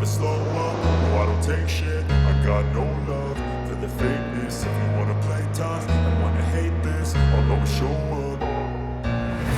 slow up, no I don't take shit. I got no love for the fakeness. If you wanna play tough and wanna hate this, I'll always show up.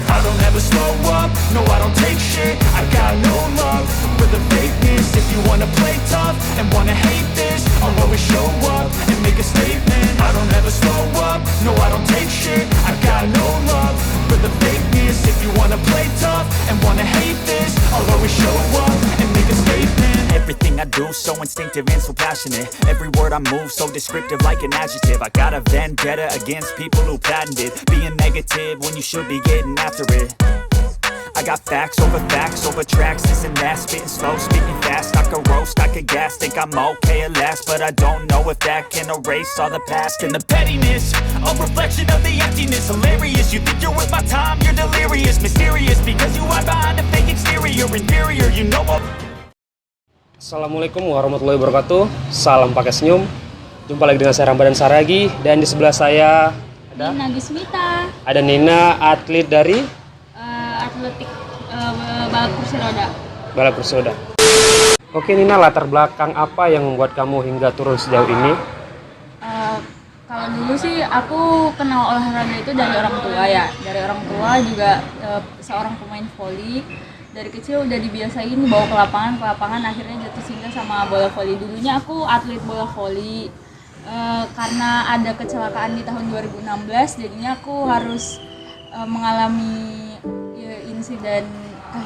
I don't ever slow up, no I don't take shit. I got no love for the fakeness. If you wanna play tough and wanna hate this, I'll always show up and make a statement. I don't ever slow up, no I don't take shit. I got no love for the fakeness. If you wanna play tough and wanna hate this, I'll always show up and make a statement. Everything I do so instinctive and so passionate. Every word I move so descriptive like an adjective. I got a vendetta against people who patented being negative when you should be getting after it. I got facts over tracks, this and that. Spitting slow, speaking fast. I could roast, I could gas. Think I'm okay at last, but I don't know if that can erase all the past. And the pettiness, a reflection of the emptiness. Hilarious, you think you're worth my time, you're delirious. Mysterious, because you hide behind a fake exterior. Inferior, you know what. Assalamualaikum warahmatullahi wabarakatuh. Salam pakai senyum. Jumpa lagi dengan saya Ramadan Saragi. Dan di sebelah saya ada Nina Gismita. Ada Nina, atlet dari Atletik balap kursi roda. balap kursi roda. Oke Nina, latar belakang apa yang membuat kamu hingga turun sejauh ini? Kalau dulu sih aku kenal olahraga itu dari orang tua ya. Dari orang tua juga seorang pemain voli. Dari kecil udah dibiasain bawa ke lapangan, akhirnya jatuh cinta sama bola voli. Dulunya aku atlet bola voli. Karena ada kecelakaan di tahun 2016, jadinya aku harus mengalami insiden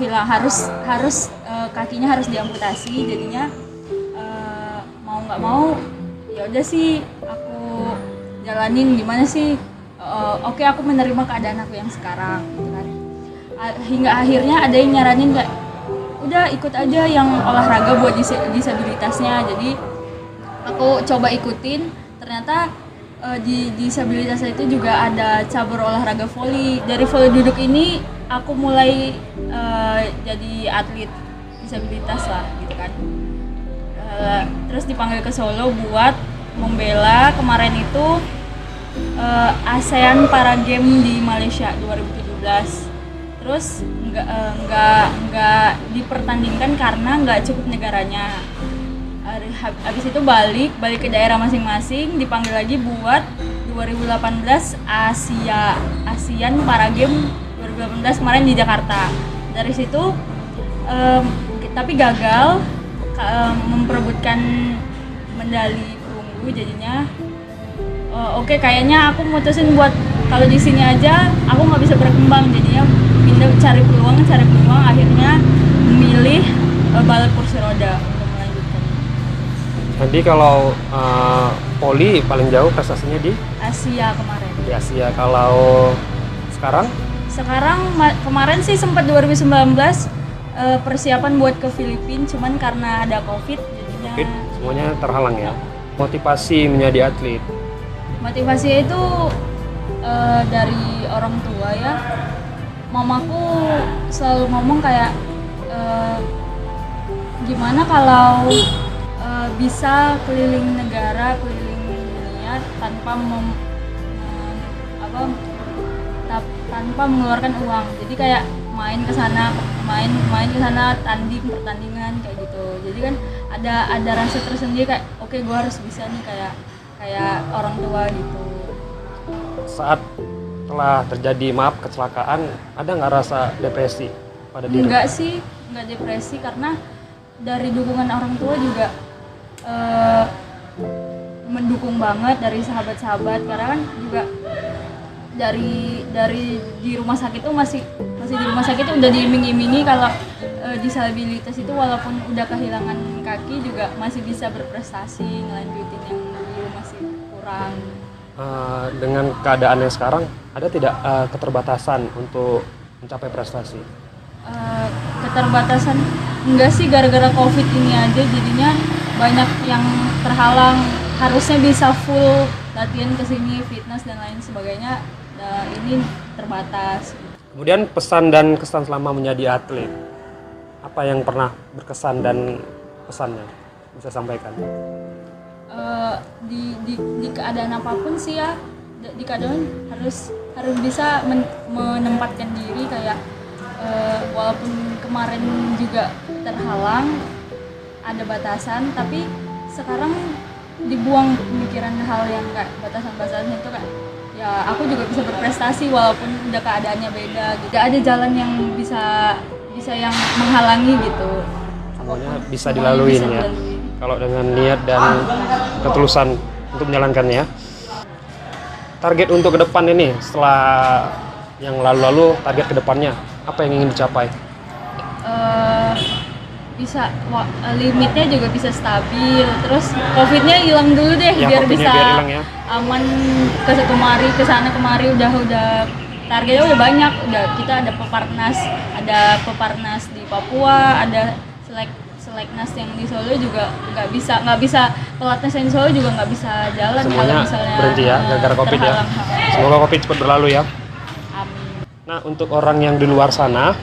harus kakinya harus diamputasi. Jadinya mau nggak mau ya udah sih aku jalanin. Gimana sih, oke aku menerima keadaan aku yang sekarang gitu kan. Hingga akhirnya ada yang nyaranin kayak udah ikut aja yang olahraga buat disabilitasnya. Jadi aku coba ikutin, ternyata di disabilitas itu juga ada cabur olahraga voli. Dari voli duduk ini aku mulai jadi atlet disabilitas lah gitu kan. Terus dipanggil ke Solo buat membela kemarin itu ASEAN Para Games di Malaysia 2017. Terus nggak dipertandingkan karena nggak cukup negaranya. Habis itu balik ke daerah masing-masing, dipanggil lagi buat 2018 ASEAN Para Games 2018 kemarin di Jakarta. Dari situ tapi gagal memperebutkan medali perunggu. Jadinya oke, kayaknya aku mutusin buat kalau di sini aja aku nggak bisa berkembang, jadinya pindah cari peluang. Akhirnya memilih balap kursi roda untuk melanjutkan. Jadi kalau voli paling jauh prestasinya di Asia kemarin. Di Asia. Kalau sekarang Kemarin sih sempat 2019 persiapan buat ke Filipina, cuman karena ada COVID jadinya semuanya terhalang ya. Motivasi menjadi atlet. Motivasi itu dari orang tua ya. Mamaku selalu ngomong kayak gimana kalau bisa keliling negara, keliling dunia tanpa tanpa mengeluarkan uang. Jadi kayak main ke sana, pertandingan kayak gitu. Jadi kan ada rasa tersendiri kayak oke, gue harus bisa nih kayak orang tua gitu. Saat telah terjadi kecelakaan, ada nggak rasa depresi pada diri? Enggak sih, enggak depresi karena dari dukungan orang tua juga mendukung banget, dari sahabat-sahabat. Karena kan juga dari di rumah sakit tuh masih di rumah sakit tuh udah diiming-imingi kalau disabilitas itu walaupun udah kehilangan kaki juga masih bisa berprestasi, ngelanjutin yang dulu masih kurang. Dengan keadaan yang sekarang, ada tidak keterbatasan untuk mencapai prestasi? Keterbatasan enggak sih, gara-gara COVID ini aja jadinya banyak yang terhalang. Harusnya bisa full latihan kesini, fitness dan lain sebagainya, ini terbatas. Kemudian pesan dan kesan selama menjadi atlet, apa yang pernah berkesan dan pesannya bisa sampaikan? Di keadaan apapun sih ya, di keadaan harus bisa menempatkan diri kayak walaupun kemarin juga terhalang, ada batasan, tapi sekarang dibuang pemikiran hal yang kayak batasan-batasan itu kan. Ya aku juga bisa berprestasi walaupun udah keadaannya beda gitu. Gak ada jalan yang bisa yang menghalangi gitu. Semuanya bisa Semuanya dilaluin bisa ya. dilalui. Kalau dengan niat dan ketulusan untuk menjalankannya. Target untuk ke depan ini setelah yang lalu-lalu, target ke depannya apa yang ingin dicapai? Limitnya juga bisa stabil, terus covidnya hilang dulu deh Ya, biar COVID-nya bisa biar hilang ya. aman, ke sana kemari udah targetnya udah banyak, kita ada peparnas di Papua, ada seleknas yang di Solo juga nggak bisa pelatnas yang di Solo juga nggak bisa jalan Semuanya kalau misalnya berhenti ya gara-gara COVID ya. terhalang. Semoga COVID cepat berlalu ya. Amin. Nah, untuk orang yang di luar sana,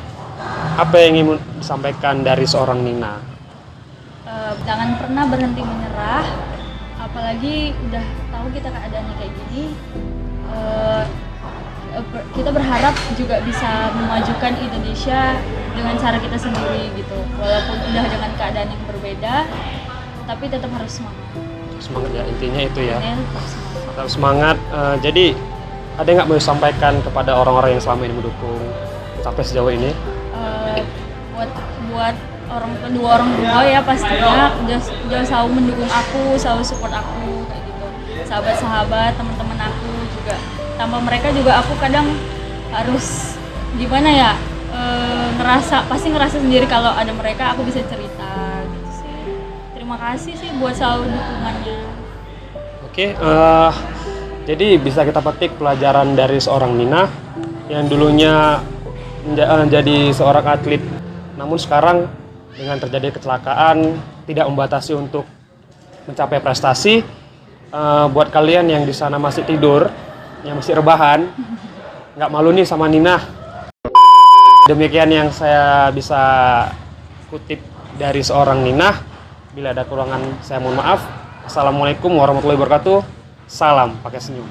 apa yang ingin disampaikan dari seorang Nina? Jangan pernah berhenti menyerah, apalagi udah tahu kita keadaannya kayak gini. Kita berharap juga bisa memajukan Indonesia dengan cara kita sendiri gitu, walaupun udah dengan keadaan yang berbeda, tapi tetap harus semangat. Semangat ya, intinya itu ya. Intinya tetap semangat. Tetap semangat. Jadi ada nggak mau disampaikan kepada orang-orang yang selama ini mendukung sampai sejauh ini? Buat dua orang tua ya pastinya udah selalu mendukung aku, selalu support aku kayak gitu. Sahabat-sahabat, teman-teman aku juga. Tanpa mereka juga aku kadang harus gimana ya? Pasti ngerasa sendiri kalau ada mereka aku bisa cerita gitu sih. Terima kasih sih buat selalu dukungannya. Oke, jadi bisa kita petik pelajaran dari seorang Nina yang dulunya menjadi seorang atlet, namun sekarang dengan terjadi kecelakaan tidak membatasi untuk mencapai prestasi. Buat kalian yang di sana masih tidur, yang masih rebahan, nggak malu nih sama Nina. Demikian yang saya bisa kutip dari seorang Nina. Bila ada kurangan saya mohon maaf. Assalamualaikum warahmatullahi wabarakatuh. Salam pakai senyum.